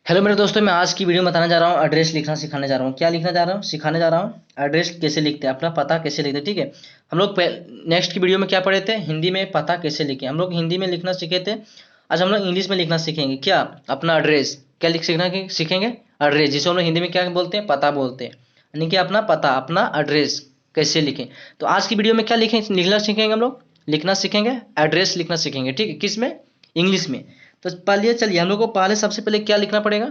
Hello मेरे दोस्तों, मैं आज की वीडियो में बताने जा रहा हूँ एड्रेस लिखना सिखाने जा रहा हूँ। क्या लिखना जा रहा हूँ? सिखाने जा रहा हूँ एड्रेस कैसे लिखते हैं, अपना पता कैसे लिखते हैं। ठीक है, हम लोग नेक्स्ट की वीडियो में क्या पढ़े थे? हिंदी में पता कैसे लिखें। हम लोग हिंदी में लिखना सीखे थे। आज हम लोग इंग्लिश में लिखना सीखेंगे। क्या? अपना एड्रेस क्या लिख सीखना सीखेंगे? एड्रेस, जिसे हम लोग हिंदी में क्या बोलते हैं? पता बोलते हैं। यानी कि अपना पता, अपना एड्रेस कैसे लिखें। तो आज की वीडियो में क्या लिखें, लिखना सीखेंगे। हम लोग लिखना सीखेंगे, एड्रेस लिखना सीखेंगे। ठीक है, किस में? इंग्लिश में। तो पहले चलिए, हम लोग को पहले सबसे पहले क्या लिखना पड़ेगा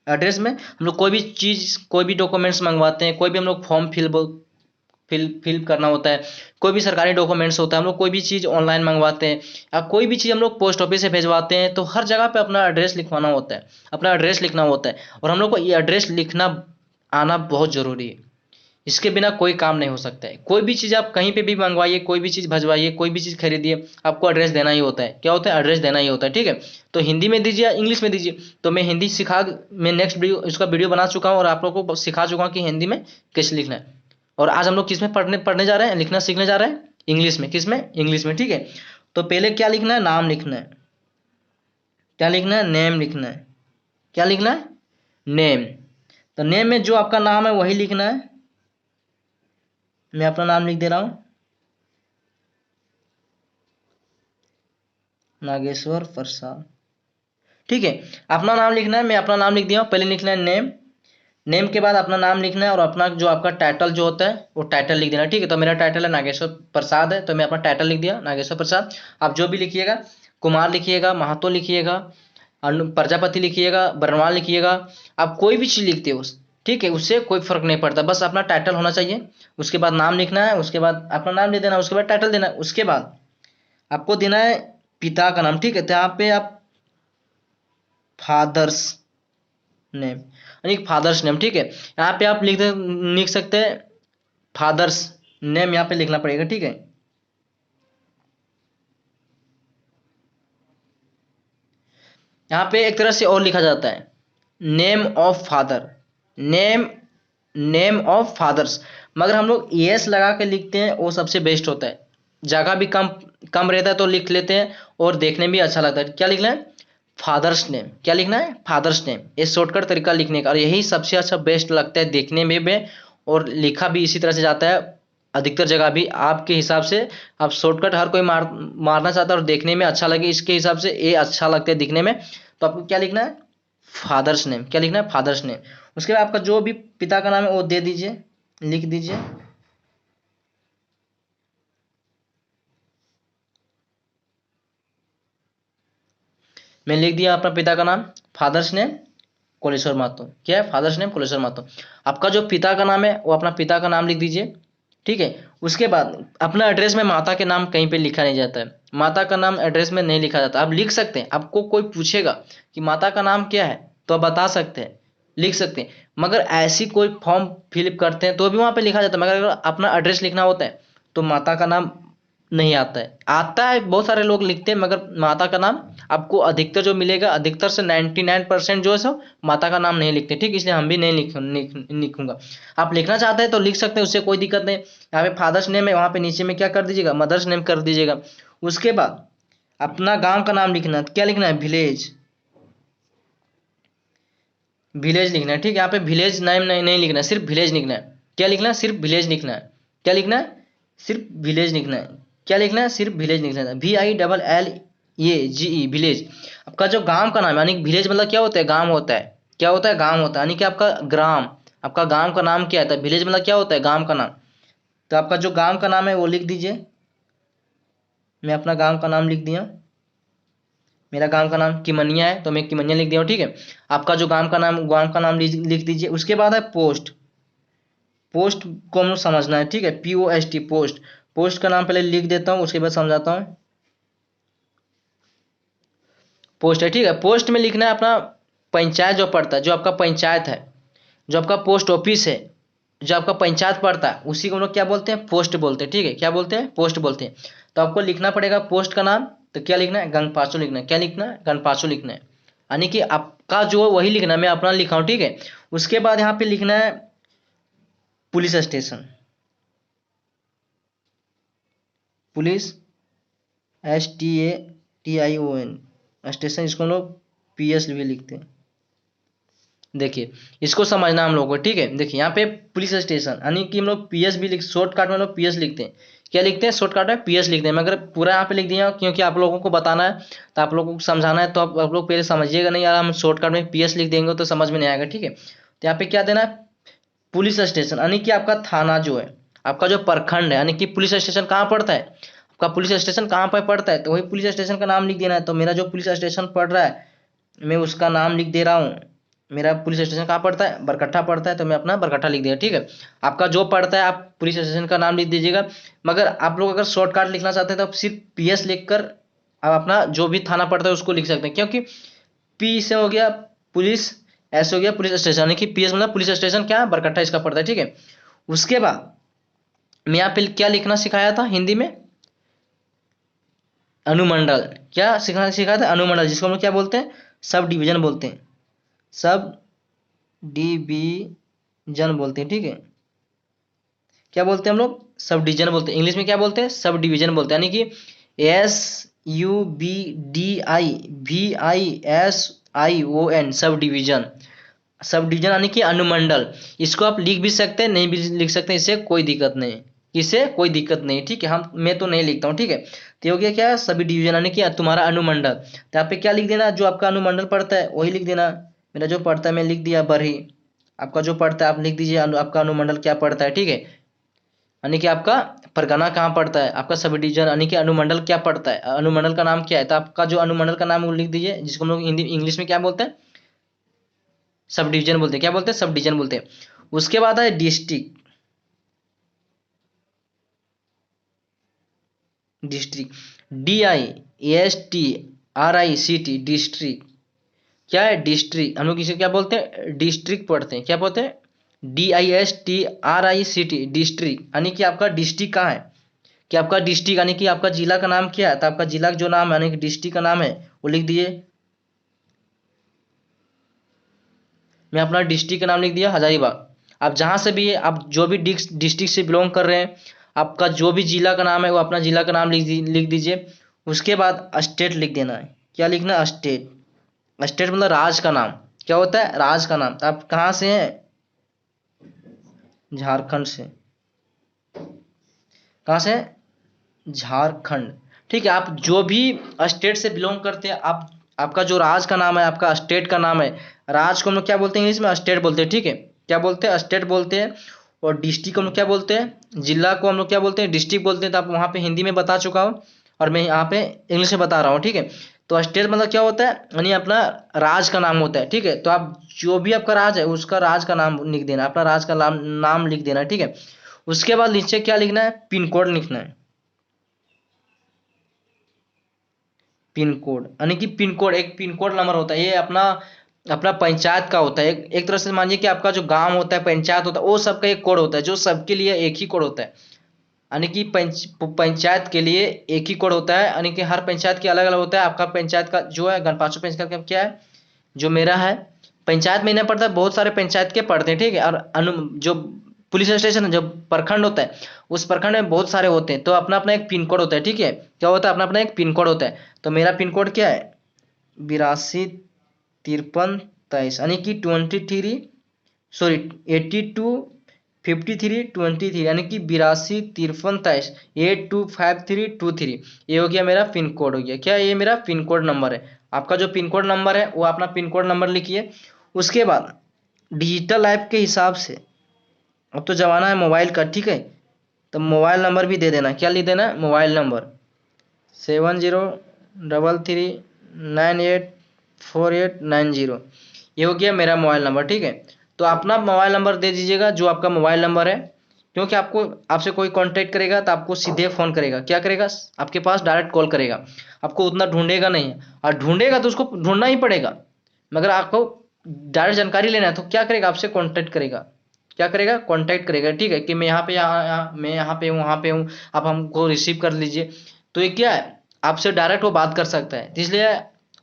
एड्रेस में। हम लोग कोई भी चीज़, कोई भी डॉक्यूमेंट्स मंगवाते हैं, कोई भी हम लोग फॉर्म फिल करना होता है, कोई भी सरकारी डॉक्यूमेंट्स होता है, हम लोग कोई भी चीज़ ऑनलाइन मंगवाते हैं या कोई भी चीज़ हम लोग पोस्ट ऑफिस से भेजवाते हैं, तो हर जगह पे अपना एड्रेस लिखवाना होता है, अपना एड्रेस लिखना होता है। और हम लोग को ये एड्रेस लिखना आना बहुत ज़रूरी है। इसके बिना कोई काम नहीं हो सकता है। कोई भी चीज़ आप कहीं पे भी मंगवाइए, कोई भी चीज़ भजवाइए, कोई भी चीज़ खरीदिए, आपको एड्रेस देना ही होता है। क्या होता है? एड्रेस देना ही होता है। ठीक है, तो हिंदी में दीजिए या इंग्लिश में दीजिए। तो मैं हिंदी मैं नेक्स्ट वीडियो इसका वीडियो बना चुका हूँ और आप लोगों को सिखा चुका हूँ कि हिंदी में कैसे लिखना है। और आज हम लोग किस में पढ़ने पढ़ने जा रहे हैं, लिखना सीखने जा रहे हैं? इंग्लिश में। किस में? इंग्लिश में। ठीक है, तो पहले क्या लिखना है? नाम लिखना है। क्या लिखना है? नेम लिखना है। क्या लिखना है? नेम। तो नेम में जो आपका नाम है वही लिखना है। मैं अपना नाम लिख दे रहा हूँ, नागेश्वर प्रसाद। ठीक है, अपना नाम लिखना है। मैं अपना नाम लिख दिया हूँ। पहले लिखना है नेम। नेम के बाद अपना नाम लिखना है और अपना जो आपका टाइटल जो होता है वो टाइटल लिख देना है। ठीक है, तो मेरा टाइटल है नागेश्वर प्रसाद है, तो मैं अपना टाइटल लिख दिया नागेश्वर प्रसाद। आप जो भी लिखिएगा, कुमार लिखिएगा, महातो लिखिएगा, प्रजापति लिखिएगा, बर्नवाल लिखिएगा, आप कोई भी चीज़ लिखते हो। ठीक है, उससे कोई फर्क नहीं पड़ता, बस अपना टाइटल होना चाहिए। उसके बाद नाम लिखना है, उसके बाद अपना नाम लिख देना, उसके बाद टाइटल देना है। उसके बाद आपको देना है पिता का नाम। ठीक है, तो यहाँ पे आप फादर्स नेम, यानी फादर्स नेम। ठीक है, यहाँ पे आप लिख सकते हैं फादर्स नेम, यहाँ पे लिखना पड़ेगा। ठीक है, यहाँ पे एक तरह से और लिखा जाता है, name of father. Name, name of fathers. मगर हम लोग एस लगा के लिखते हैं, वो सबसे बेस्ट होता है। जगह भी कम कम रहता है तो लिख लेते हैं और देखने में भी अच्छा लगता है। क्या लिखना है? Father's name. क्या लिखना है? Father's name. ये शॉर्टकट तरीका लिखने का, और यही सबसे अच्छा बेस्ट लगता है देखने में भी, और लिखा भी इसी तरह से जाता है अधिकतर जगह भी आपके हिसाब से। आप शॉर्टकट हर कोई मारना चाहता है और देखने में अच्छा लगे, इसके हिसाब से ये अच्छा लगता है दिखने में। तो आपको क्या लिखना है? Father's name. क्या लिखना है? Father's name. उसके बाद आपका जो भी पिता का नाम है वो दे दीजिए, लिख दीजिए। मैं लिख दिया अपना पिता का नाम, फादर्स नेम कोलेश्वर महतो। क्या है? Father's name Koleshwar Mahato. आपका जो पिता का नाम है वो अपना पिता का नाम लिख दीजिए। ठीक है, उसके बाद अपना एड्रेस में माता के नाम कहीं पे लिखा नहीं जाता है। माता का नाम एड्रेस में नहीं लिखा जाता। आप लिख सकते हैं, आपको कोई पूछेगा कि माता का नाम क्या है तो आप बता सकते हैं, लिख सकते हैं। मगर ऐसी कोई फॉर्म फिलअप करते हैं तो भी वहां पे लिखा जाता है, मगर अगर अपना एड्रेस लिखना होता है तो माता का नाम नहीं आता है। आता है, बहुत सारे लोग लिखते हैं, मगर माता का नाम आपको अधिकतर जो मिलेगा, अधिकतर से 99% जो है सो माता का नाम नहीं लिखते। ठीक, इसलिए हम भी नहीं लिखूंगा। आप लिखना चाहते हैं तो लिख सकते हैं, उससे कोई दिक्कत नहीं। यहाँ पे फादर्स नेम है, वहाँ पे नीचे में क्या कर दीजिएगा? मदर्स नेम कर दीजिएगा। उसके बाद अपना गांव का नाम लिखना है। क्या लिखना है? विलेज। विलेज लिखना है। ठीक है, यहाँ पे विलेज नेम नहीं लिखना है, सिर्फ विलेज लिखना है। क्या लिखना है? सिर्फ विलेज लिखना है। क्या लिखना है? सिर्फ विलेज लिखना है। क्या लिखना है? सिर्फ विलेज लिखना है। VILLAGE, village. आपका जो गांव का नाम है, यानी विलेज मतलब क्या होता है? गांव होता है। क्या होता है? गांव होता है, यानी कि आपका ग्राम, आपका गांव का नाम क्या होता है? विलेज मतलब क्या होता है? गांव का नाम। तो आपका जो गांव का नाम है वो लिख दीजिए। मैं अपना गांव का नाम लिख दिया। मेरा गांव का नाम किमनिया है तो मैं किमनिया लिख दिया हूँ। ठीक है, आपका जो गांव का नाम लिख दीजिए। उसके बाद है पोस्ट। पोस्ट को हम समझना है। ठीक है, POST, पोस्ट। पोस्ट का नाम पहले लिख देता हूँ, उसके बाद समझाता हूँ। पोस्ट है। ठीक है, पोस्ट में लिखना है अपना पंचायत जो पड़ता है, जो आपका पंचायत है, जो आपका पोस्ट ऑफिस है, जो आपका पंचायत पड़ता है, उसी को हम लोग क्या बोलते हैं? पोस्ट बोलते हैं। ठीक है, क्या बोलते हैं? पोस्ट बोलते हैं। तो आपको लिखना पड़ेगा पोस्ट का नाम। तो क्या लिखना है? गंगपाचो लिखना है। क्या लिखना है? गंगपाचो लिखना है, यानी कि आपका जो है वही लिखना है, मैं अपना लिखा हूँ। ठीक है, उसके बाद यहाँ पे लिखना है police station. Police, STATION, station, इसको हम लोग PS भी लिखते हैं। देखिए इसको समझना हम लोग को, ठीक है। देखिए यहाँ पे पुलिस स्टेशन यानी कि हम लोग पीएस भी लिख, शॉर्टकट में हम लोग पीएस लिखते हैं। क्या लिखते हैं? शॉर्टकट में पीएस लिखते हैं। मैं अगर पूरा यहाँ पे लिख दिया क्योंकि आप लोगों को बताना है, तो आप लोगों को समझाना है, तो आप लोग पहले समझिएगा नहीं यार, हम शॉर्टकट में पीएस लिख देंगे तो समझ में नहीं आएगा, ठीक है। तो यहाँ पे क्या देना है? पुलिस स्टेशन यानी कि आपका थाना जो है, आपका जो प्रखंड है, यानी कि पुलिस स्टेशन कहाँ पड़ता है, आपका पुलिस स्टेशन कहाँ पर पड़ता है, तो वही पुलिस स्टेशन का नाम लिख देना है। तो मेरा जो पुलिस स्टेशन पड़ रहा है मैं उसका नाम लिख दे रहा हूँ। मेरा पुलिस स्टेशन कहाँ पड़ता है? बरकट्ठा पड़ता है, तो मैं अपना बरकट्ठा लिख दिया, ठीक है। आपका जो पड़ता है आप पुलिस स्टेशन का नाम लिख दीजिएगा। मगर आप लोग अगर शॉर्टकट लिखना चाहते हैं तो आप सिर्फ पीएस लिखकर आप अपना जो भी थाना पड़ता है उसको लिख सकते हैं, क्योंकि पी से हो गया पुलिस, एस हो गया पुलिस स्टेशन, यानी कि पीएस मतलब पुलिस स्टेशन क्या, बरकट्ठा इसका पड़ता है, ठीक है। उसके बाद मैं यहाँ पे क्या लिखना सिखाया था हिंदी में? अनुमंडल। क्या सिखाना सिखाया था? अनुमंडल, जिसको हम लोग क्या बोलते हैं? सब डिवीजन बोलते हैं, सब डिवीजन बोलते हैं, ठीक है। क्या बोलते हैं हम लोग? सब डिवीजन बोलते हैं। इंग्लिश में क्या बोलते हैं? सब डिवीजन बोलते हैं, यानी कि SUBDIVISION, sub division. Sub division यानी कि अनुमंडल। इसको आप लिख भी सकते हैं, नहीं भी लिख सकते हैं, इससे कोई दिक्कत नहीं, इससे कोई दिक्कत नहीं, ठीक है। मैं तो नहीं लिखता हूँ, ठीक है। तो ये हो गया क्या? सभी डिवीजन यानी कि तुम्हारा अनुमंडल। तो यहाँ पे क्या लिख देना? जो आपका अनुमंडल पड़ता है वही लिख देना। मेरा जो पड़ता है मैं लिख दिया बरही। आपका जो पड़ता है आप लिख दीजिए आपका अनुमंडल क्या पड़ता है, ठीक है। यानी कि आपका परगना कहाँ पड़ता है, आपका सब डिवीजन यानी कि अनुमंडल क्या पड़ता है, अनुमंडल का नाम क्या है, तो आपका जो अनुमंडल का नाम है वो लिख दीजिए, जिसको हम लोग हिंदी इंग्लिश में क्या बोलते हैं? सब डिवीजन बोलते हैं। क्या बोलते हैं? सब डिवीजन बोलते हैं। उसके बाद है डिस्ट्रिक्ट। District, DISTRICT, district. क्या है? डिस्ट्रिक्ट। हम लोग इसे क्या बोलते हैं? डिस्ट्रिक्ट पढ़ते हैं। क्या बोलते हैं? DISTRICT, district. यानी कि आपका डिस्ट्रिक्ट कहाँ है, कि आपका डिस्ट्रिक्ट यानी कि आपका जिला का नाम क्या है, तो आपका जिला का जो नाम है यानी कि डिस्ट्रिक्ट का नाम है वो लिख दीजिए। मैं अपना डिस्ट्रिक्ट का नाम लिख दिया हजारीबाग। आप जहाँ से भी आप जो भी डिस्ट्रिक्ट से बिलोंग कर रहे हैं, आपका जो भी जिला का नाम है वो अपना जिला का नाम लिख दीजिए। उसके बाद स्टेट लिख देना है। क्या लिखना है? स्टेट। स्टेट मतलब राज्य का नाम। क्या होता है? राज्य का नाम। तो आप कहाँ से हैं? झारखंड से। कहाँ से? झारखंड। ठीक है। आप जो भी स्टेट से बिलोंग करते हैं, आप आपका जो राज्य का नाम है, आपका स्टेट का नाम है, राज्य को हम लोग क्या बोलते हैं इंग्लिश में? स्टेट बोलते हैं, ठीक है। क्या बोलते हैं? स्टेट बोलते हैं। और डिस्ट्रिक्ट को हम लोग क्या बोलते हैं? जिला को हम लोग क्या बोलते हैं? डिस्ट्रिक्ट बोलते हैं। तो आप वहाँ पे हिंदी में बता चुका हो और मैं यहाँ पे इंग्लिश में बता रहा हूँ, ठीक है। तो स्टेट मतलब क्या होता है? यानी अपना राज्य का नाम होता है, ठीक है। तो आप जो भी आपका राज्य है उसका राज्य का नाम लिख देना, अपना राज्य का नाम लिख देना, ठीक है। उसके बाद नीचे क्या लिखना है? पिन कोड लिखना है। पिन कोड यानी कि पिन कोड, एक पिन कोड नंबर होता है, ये अपना अपना पंचायत का होता है। एक तरह से मानिए कि आपका जो गांव होता है, पंचायत होता है, वो सबका एक कोड होता है, जो सबके लिए एक ही कोड होता है। यानी कि पंचायत के लिए एक ही कोड होता है, यानी कि हर पंचायत के अलग अलग होता है। आपका पंचायत का जो है गणपाचो पंचायत का क्या है? जो मेरा है पंचायत में नहीं पड़ता, बहुत सारे पंचायत के पढ़ते हैं, ठीक है। और जो पुलिस स्टेशन जो प्रखंड होता है, उस प्रखंड में बहुत सारे होते हैं, तो अपना अपना एक पिन कोड होता है, ठीक है। क्या होता है? अपना अपना एक पिन कोड होता है। तो मेरा पिन कोड क्या है? 82 53 23, यानी कि 23, सॉरी 82 53 23, यानी कि 82 53 23, 825323। ये हो गया मेरा पिन कोड हो गया। क्या? ये मेरा पिन कोड नंबर है। आपका जो पिन कोड नंबर है वो अपना पिन कोड नंबर लिखिए। उसके बाद डिजिटल ऐप के हिसाब से अब तो जमाना है मोबाइल का, ठीक है। तो मोबाइल नंबर भी दे देना। क्या लिख देना? Mobile number 7033984890। ये हो गया मेरा मोबाइल नंबर, ठीक है। तो अपना मोबाइल नंबर दे दीजिएगा जो आपका मोबाइल नंबर है, क्योंकि आपको आपसे कोई कांटेक्ट करेगा तो आपको सीधे फ़ोन करेगा। क्या करेगा? आपके पास डायरेक्ट कॉल करेगा, आपको उतना ढूंढेगा नहीं। और ढूंढेगा तो उसको ढूंढना ही पड़ेगा, मगर आपको डायरेक्ट जानकारी लेना है तो क्या करेगा? आपसे कांटेक्ट करेगा। क्या करेगा? कांटेक्ट करेगा, ठीक है। कि मैं यहाँ पे मैं यहाँ पे हूँ, वहाँ पे हूँ, आप हमको रिसीव कर लीजिए। तो ये क्या है? आपसे डायरेक्ट वो बात कर सकता है। तो इसलिए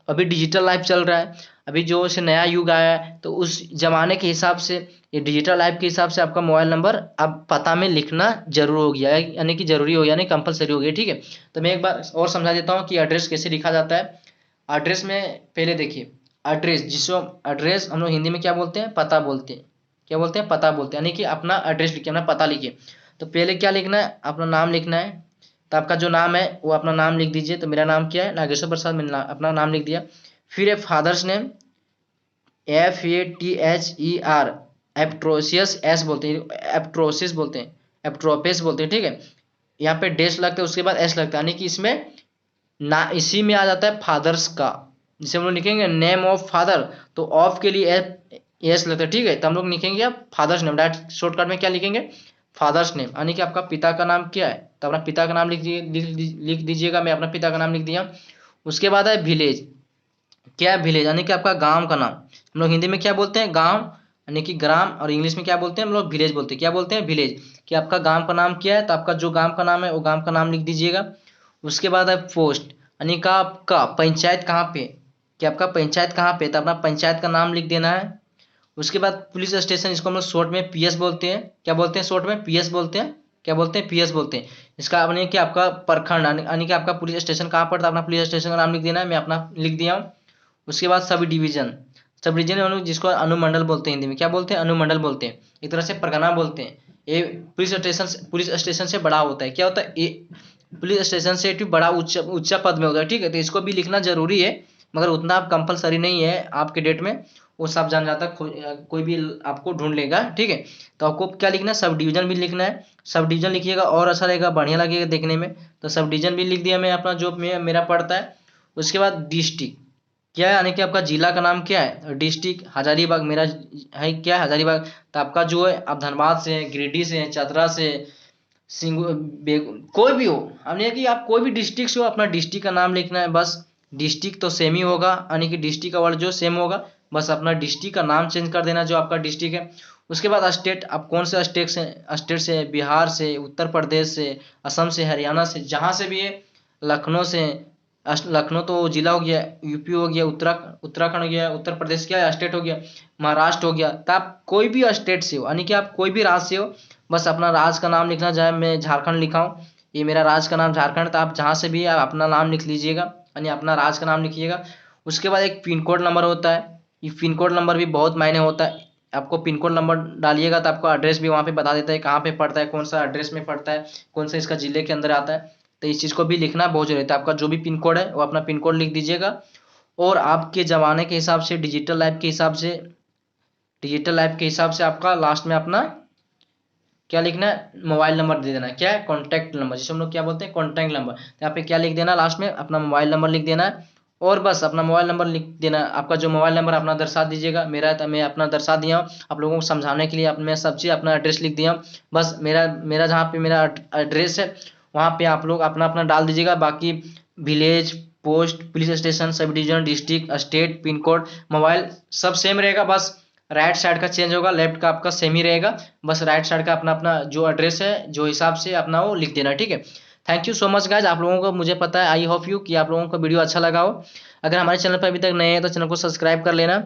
अभी डिजिटल लाइफ चल रहा है, अभी जो से नया युग आया है, तो उस जमाने के हिसाब से ये डिजिटल लाइफ के हिसाब से आपका मोबाइल नंबर अब पता में लिखना जरूर हो गया है, यानी कि जरूरी हो गया, यानी कंपलसरी हो गया, ठीक है। तो मैं एक बार और समझा देता हूँ कि एड्रेस कैसे लिखा जाता है। एड्रेस में पहले देखिए, एड्रेस, जिसको एड्रेस हम लोग हिंदी में क्या बोलते हैं, पता बोलते हैं। क्या बोलते हैं, पता बोलते हैं। यानी कि अपना एड्रेस लिखिए, अपना पता लिखिए। तो पहले क्या लिखना है, अपना नाम लिखना है। तो आपका जो नाम है वो अपना नाम लिख दीजिए। तो मेरा नाम क्या है, नागेश्वर प्रसाद, मैंने अपना नाम लिख दिया। फिर फादर्स नेम, FATHER, एप्ट्रोसियस, एस बोलते हैं, एप्ट्रोसिस बोलते हैं, एप्ट्रोपेस बोलते हैं, ठीक है। यहाँ पे डेश लगता है, उसके बाद एस लगता है, यानी कि इसमें ना इसी में आ जाता है फादर्स का। जिसे हम लोग लिखेंगे नेम ऑफ फादर, तो ऑफ के लिए एस लगता है, ठीक है। तो हम लोग लिखेंगे अब फादर्स नेम, डायरेक्ट शॉर्टकट में क्या लिखेंगे, फादर्स नेम, यानी कि आपका पिता का नाम क्या है। तो अपना पिता का नाम लिख दीजिएगा। मैं अपना पिता का नाम लिख दिया। उसके बाद है विलेज। क्या है, विलेज, यानी कि आपका गांव का नाम। हम लोग हिंदी में क्या बोलते हैं, गांव, यानी कि ग्राम, और इंग्लिश में क्या बोलते हैं हम लोग, विलेज बोलते हैं। क्या बोलते हैं, विलेज। कि आपका गांव का नाम क्या है, तो आपका जो गांव का नाम है वो गांव का नाम लिख दीजिएगा। उसके बाद है पोस्ट, यानी कि आपका पंचायत कहाँ पे, कि आपका पंचायत कहाँ पे, तो अपना पंचायत का नाम लिख देना है। उसके बाद पुलिस स्टेशन, इसको हम लोग शॉर्ट में PS बोलते हैं। क्या बोलते हैं, शॉर्ट में PS बोलते हैं। क्या बोलते हैं, PS बोलते हैं। इसका यानी कि आपका प्रखंड, यानी कि आपका पुलिस स्टेशन कहाँ पड़ता है, अपना पुलिस स्टेशन का नाम लिख देना है। मैं अपना लिख दिया हूँ। उसके बाद सब डिवीजन, सब डिवीजन हम लोग जिसको अनुमंडल बोलते हैं, हिंदी में क्या बोलते हैं, अनुमंडल बोलते हैं। एक तरह से परगना बोलते हैं। ये पुलिस स्टेशन से बड़ा होता है। क्या होता है, ये पुलिस स्टेशन से एक बड़ा उच्च पद में होता है, ठीक है। तो इसको भी लिखना जरूरी है, मगर उतना कंपलसरी नहीं है आपके डेट में। वो सब जान जाता है, कोई भी आपको ढूंढ लेगा, ठीक है। तो आपको क्या लिखना है, सब डिवीजन भी लिखना है। सब डिवीजन लिखिएगा और अच्छा रहेगा, बढ़िया लगेगा देखने में। तो सब डिवीजन भी लिख दिया मैं अपना, जो मेरा पड़ता है। उसके बाद डिस्ट्रिक्ट क्या है, यानी कि आपका जिला का नाम क्या है, डिस्ट्रिक्ट हजारीबाग मेरा है, क्या है, हजारीबाग। तो आपका जो है, आप धनबाद से हैं, गिरिडीह से हैं, चतरा से, कोई भी हो, यानी कि आप कोई भी डिस्ट्रिक्ट से हो, अपना डिस्ट्रिक्ट का नाम लिखना है बस। डिस्ट्रिक्ट तो सेम ही होगा, यानी कि डिस्ट्रिक्ट का वर्ड जो सेम होगा, बस अपना डिस्ट्रिक्ट का नाम चेंज कर देना जो आपका डिस्ट्रिक्ट है। उसके बाद स्टेट, आप कौन से स्टेट से, बिहार से, उत्तर प्रदेश से, असम से, हरियाणा से, जहाँ से भी है, लखनऊ से। लखनऊ तो जिला हो गया, यूपी हो गया, उत्तराखंड हो गया, उत्तर प्रदेश क्या स्टेट हो गया, महाराष्ट्र हो गया। तो आप कोई भी स्टेट से हो, यानी कि आप कोई भी राज्य से हो, बस अपना राज्य का नाम लिखना। चाहे मैं झारखंड लिखा हूँ, ये मेरा राज्य का नाम झारखंड, तो आप जहाँ से भी आप अपना नाम लिख लीजिएगा, यानी अपना राज्य का नाम लिखिएगा। उसके बाद एक पिन कोड नंबर होता है। ये पिन कोड नंबर भी बहुत मायने होता है। आपको पिन कोड नंबर डालिएगा तो आपको एड्रेस भी वहाँ पे बता देता है, कहाँ पे पड़ता है, कौन सा एड्रेस में पड़ता है, कौन सा इसका जिले के अंदर आता है। तो इस चीज़ को भी लिखना बहुत जरूरी है। तो आपका जो भी पिन कोड है वो अपना पिन कोड लिख दीजिएगा। और आपके ज़माने के हिसाब से, डिजिटल लाइफ के हिसाब से आपका लास्ट में अपना क्या लिखना है, मोबाइल नंबर दे देना है। क्या है, कॉन्टैक्ट नंबर, जिसे हम लोग क्या बोलते हैं, कॉन्टैक्ट नंबर। तो यहाँ पे क्या लिख देना, लास्ट में अपना मोबाइल नंबर लिख देना है। और बस अपना मोबाइल नंबर लिख देना है। आपका जो मोबाइल नंबर अपना दर्शा दीजिएगा। मेरा तो मैं अपना दर्शा दिया हूँ आप लोगों को समझाने के लिए। मैं सब चीज़ अपना एड्रेस लिख दिया हूँ। बस मेरा मेरा जहाँ पे मेरा एड्रेस है वहाँ पे आप लोग अपना अपना डाल दीजिएगा। बाकी village, post, police station, sub division, district, state, pin code, mobile सब सेम रहेगा। बस राइट साइड का चेंज होगा, लेफ्ट का आपका सेम ही रहेगा। बस राइट साइड का अपना अपना जो एड्रेस है, जो हिसाब से अपना वो लिख देना, ठीक है। Thank you so much guys. आप लोगों को मुझे पता है, आई होप यू कि आप लोगों को वीडियो अच्छा लगा हो। अगर हमारे चैनल पर अभी तक नए हैं तो चैनल को सब्सक्राइब कर लेना।